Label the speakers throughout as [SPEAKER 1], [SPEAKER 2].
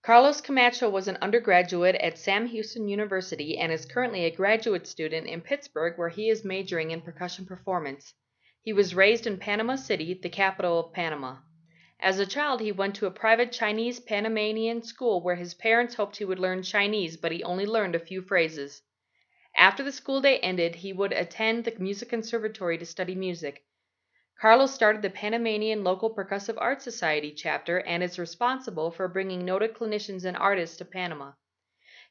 [SPEAKER 1] Carlos Camacho was an undergraduate at Sam Houston University and is currently a graduate student in Pittsburgh, where he is majoring in percussion performance. He was raised in Panama City, the capital of Panama. As a child, he went to a private Chinese Panamanian school where his parents hoped he would learn Chinese, but he only learned a few phrases. After the school day ended, he would attend the music conservatory to study music. Carlos started the Panamanian Local Percussive Arts Society chapter and is responsible for bringing noted clinicians and artists to Panama.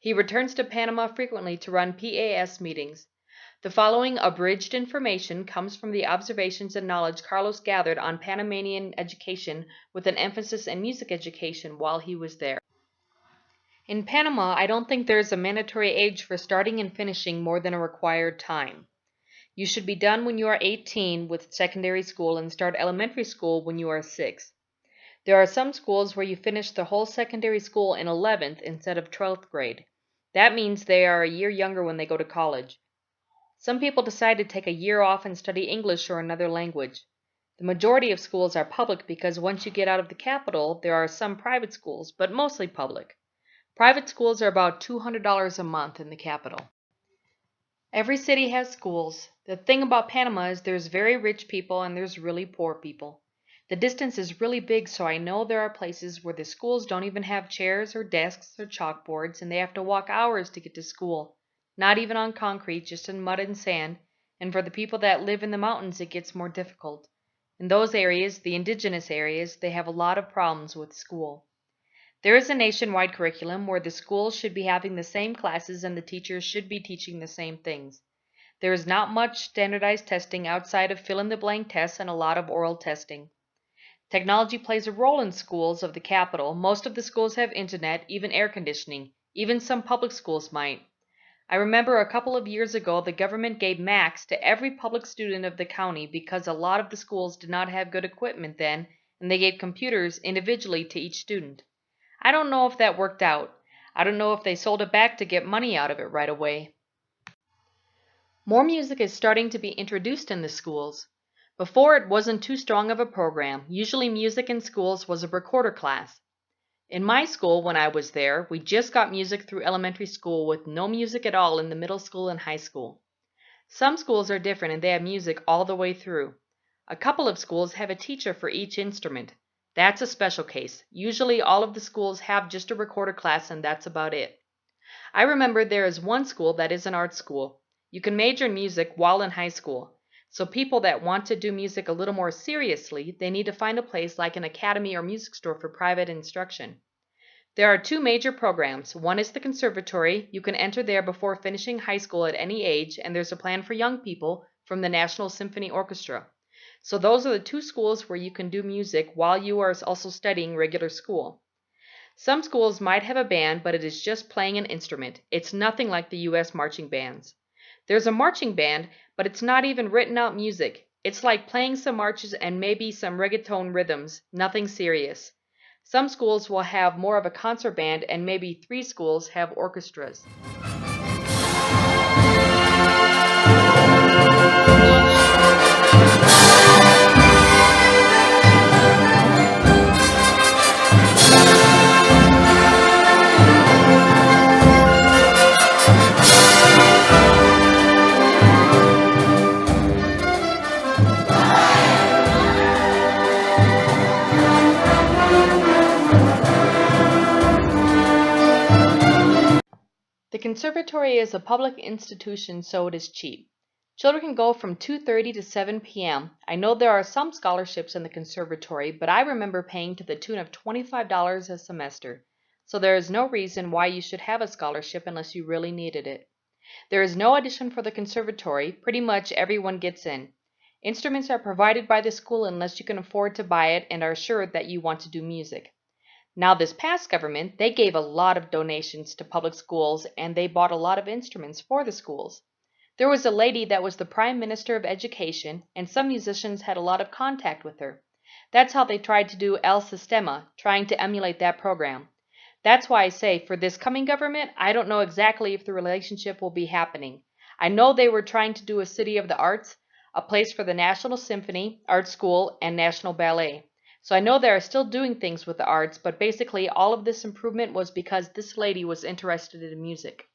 [SPEAKER 1] He returns to Panama frequently to run PAS meetings. The following abridged information comes from the observations and knowledge Carlos gathered on Panamanian education with an emphasis in music education while he was there. In Panama, I don't think there is a mandatory age for starting and finishing more than a required time. You should be done when you are 18 with secondary school and start elementary school when you are 6. There are some schools where you finish the whole secondary school in 11th instead of 12th grade. That means they are a year younger when they go to college. Some people decide to take a year off and study English or another language. The majority of schools are public because once you get out of the capital, there are some private schools, but mostly public. Private schools are about $200 a month in the capital. Every city has schools. The thing about Panama is there's very rich people and there's really poor people. The distance is really big, so I know there are places where the schools don't even have chairs or desks or chalkboards, and they have to walk hours to get to school. Not even on concrete, just in mud and sand, and for the people that live in the mountains it gets more difficult. In those areas, the indigenous areas, they have a lot of problems with school. There is a nationwide curriculum where the schools should be having the same classes and the teachers should be teaching the same things. There is not much standardized testing outside of fill-in-the-blank tests and a lot of oral testing. Technology plays a role in schools of the capital. Most of the schools have internet, even air conditioning. Even some public schools might. I remember a couple of years ago the government gave Macs to every public student of the county because a lot of the schools did not have good equipment then, and they gave computers individually to each student. I don't know if that worked out. I don't know if they sold it back to get money out of it right away. More music is starting to be introduced in the schools. Before, it wasn't too strong of a program. Usually music in schools was a recorder class. In my school, when I was there, we just got music through elementary school with no music at all in the middle school and high school. Some schools are different and they have music all the way through. A couple of schools have a teacher for each instrument. That's a special case. Usually all of the schools have just a recorder class and that's about it. I remember there is one school that is an art school. You can major in music while in high school. So people that want to do music a little more seriously, they need to find a place like an academy or music store for private instruction. There are two major programs. One is the conservatory. You can enter there before finishing high school at any age, and there's a plan for young people from the National Symphony Orchestra. So those are the two schools where you can do music while you are also studying regular school. Some schools might have a band, but it is just playing an instrument. It's nothing like the U.S. marching bands. There's a marching band, but it's not even written out music. It's like playing some marches and maybe some reggaeton rhythms, nothing serious. Some schools will have more of a concert band, and maybe 3 schools have orchestras. The conservatory is a public institution, so it is cheap. Children can go from 2:30 to 7 p.m. I know there are some scholarships in the conservatory, but I remember paying to the tune of $25 a semester. So there is no reason why you should have a scholarship unless you really needed it. There is no audition for the conservatory. Pretty much everyone gets in. Instruments are provided by the school unless you can afford to buy it and are sure that you want to do music. Now this past government, they gave a lot of donations to public schools and they bought a lot of instruments for the schools. There was a lady that was the Prime Minister of Education, and some musicians had a lot of contact with her. That's how they tried to do El Sistema, trying to emulate that program. That's why I say, for this coming government, I don't know exactly if the relationship will be happening. I know they were trying to do a City of the Arts, a place for the National Symphony, Art School, and National Ballet. So I know they are still doing things with the arts, but basically all of this improvement was because this lady was interested in music.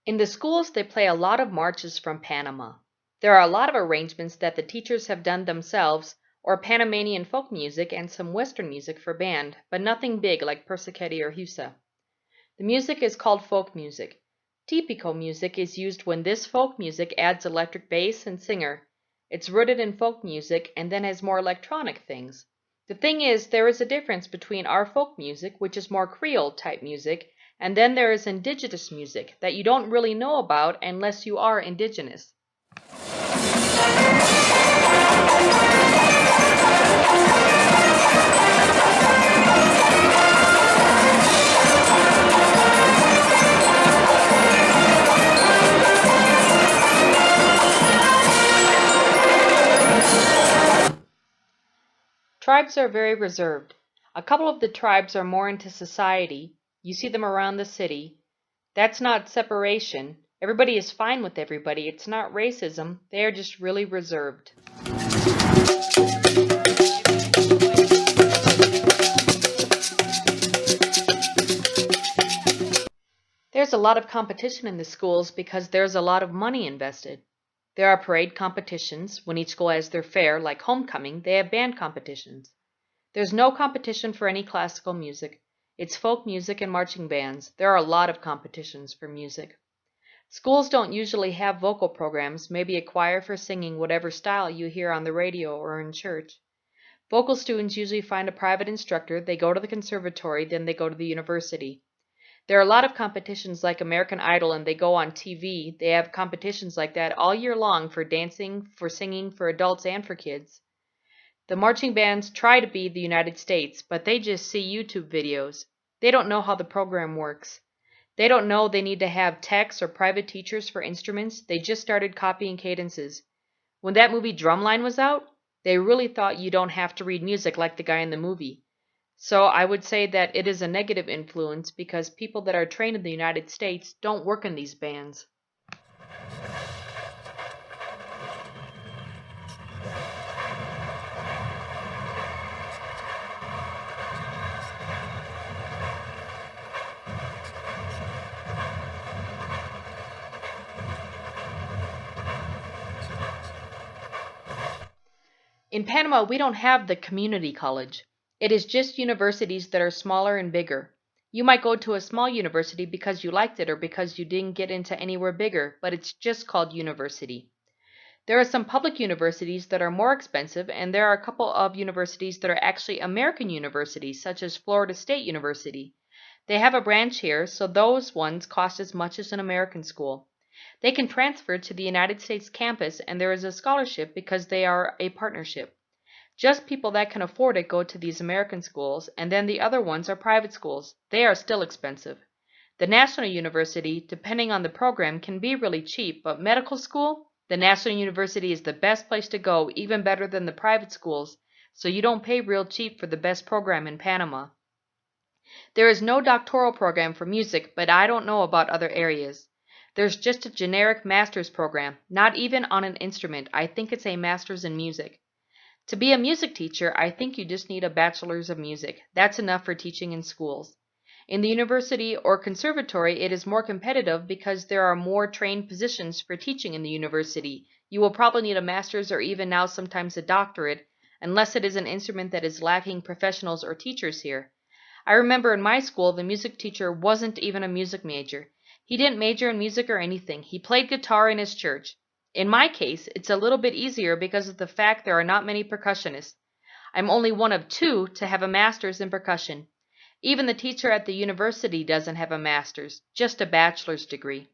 [SPEAKER 1] In the schools, they play a lot of marches from Panama. There are a lot of arrangements that the teachers have done themselves, or Panamanian folk music and some Western music for band, but nothing big like Persichetti or Husa. The music is called folk music. Tipico music is used when this folk music adds electric bass and singer. It's rooted in folk music and then has more electronic things. The thing is, there is a difference between our folk music, which is more Creole type music, and then there is indigenous music that you don't really know about unless you are indigenous. Tribes are very reserved. A couple of the tribes are more into society. You see them around the city. That's not separation. Everybody is fine with everybody. It's not racism. They are just really reserved. There's a lot of competition in the schools because there's a lot of money invested. There are parade competitions. When each school has their fair, like homecoming, they have band competitions. There's no competition for any classical music. It's folk music and marching bands. There are a lot of competitions for music. Schools don't usually have vocal programs, maybe a choir for singing whatever style you hear on the radio or in church. Vocal students usually find a private instructor, they go to the conservatory, then they go to the university. There are a lot of competitions like American Idol and they go on TV. They have competitions like that all year long for dancing, for singing, for adults and for kids. The marching bands try to be the United States, but they just see YouTube videos. They don't know how the program works. They don't know they need to have techs or private teachers for instruments. They just started copying cadences. When that movie Drumline was out, they really thought you don't have to read music like the guy in the movie. So I would say that it is a negative influence because people that are trained in the United States don't work in these bands. In Panama, we don't have the community college. It is just universities that are smaller and bigger. You might go to a small university because you liked it or because you didn't get into anywhere bigger, but it's just called university. There are some public universities that are more expensive, and there are a couple of universities that are actually American universities, such as Florida State University. They have a branch here, so those ones cost as much as an American school. They can transfer to the United States campus, and there is a scholarship because they are a partnership. Just people that can afford it go to these American schools, and then the other ones are private schools. They are still expensive. The National University, depending on the program, can be really cheap, but medical school, the National University is the best place to go, even better than the private schools, so you don't pay real cheap for the best program in Panama. There is no doctoral program for music, but I don't know about other areas. There's just a generic master's program, not even on an instrument. I think it's a master's in music. To be a music teacher, I think you just need a bachelor's of music. That's enough for teaching in schools. In the university or conservatory, it is more competitive because there are more trained positions for teaching in the university. You will probably need a master's or even now sometimes a doctorate, unless it is an instrument that is lacking professionals or teachers here. I remember in my school, the music teacher wasn't even a music major. He didn't major in music or anything. He played guitar in his church. In my case, it's a little bit easier because of the fact there are not many percussionists. I'm only one of two to have a master's in percussion. Even the teacher at the university doesn't have a master's, just a bachelor's degree.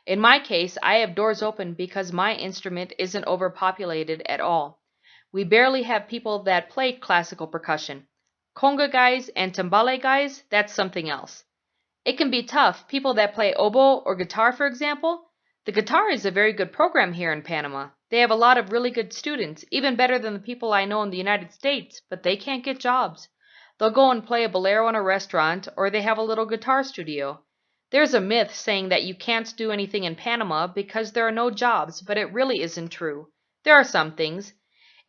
[SPEAKER 1] In my case, I have doors open because my instrument isn't overpopulated at all. We barely have people that play classical percussion. Conga guys and timbale guys, that's something else. It can be tough. People that play oboe or guitar, for example, the guitar is a very good program here in Panama. They have a lot of really good students, even better than the people I know in the United States, but they can't get jobs. They'll go and play a bolero in a restaurant, or they have a little guitar studio. There's a myth saying that you can't do anything in Panama because there are no jobs, but it really isn't true. There are some things.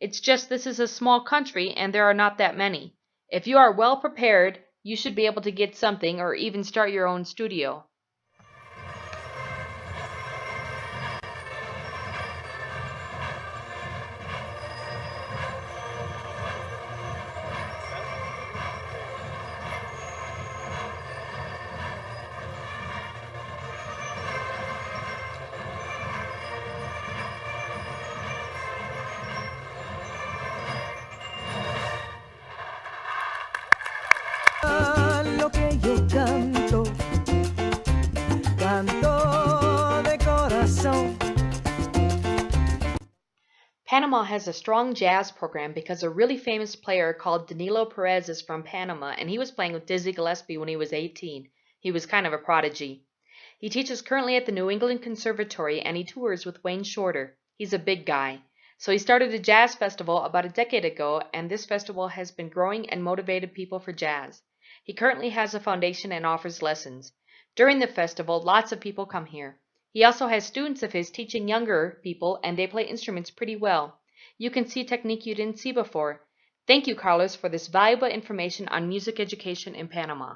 [SPEAKER 1] It's just this is a small country and there are not that many. If you are well prepared, you should be able to get something or even start your own studio.
[SPEAKER 2] Lo que yo canto, canto de corazón.
[SPEAKER 1] Panama has a strong jazz program because a really famous player called Danilo Perez is from Panama, and he was playing with Dizzy Gillespie when he was 18. He was kind of a prodigy. He teaches currently at the New England Conservatory, and he tours with Wayne Shorter. He's a big guy. So he started a jazz festival about a decade ago, and this festival has been growing and motivated people for jazz. He currently has a foundation and offers lessons. During the festival, lots of people come here. He also has students of his teaching younger people, and they play instruments pretty well. You can see technique you didn't see before. Thank you, Carlos, for this valuable information on music education in Panama.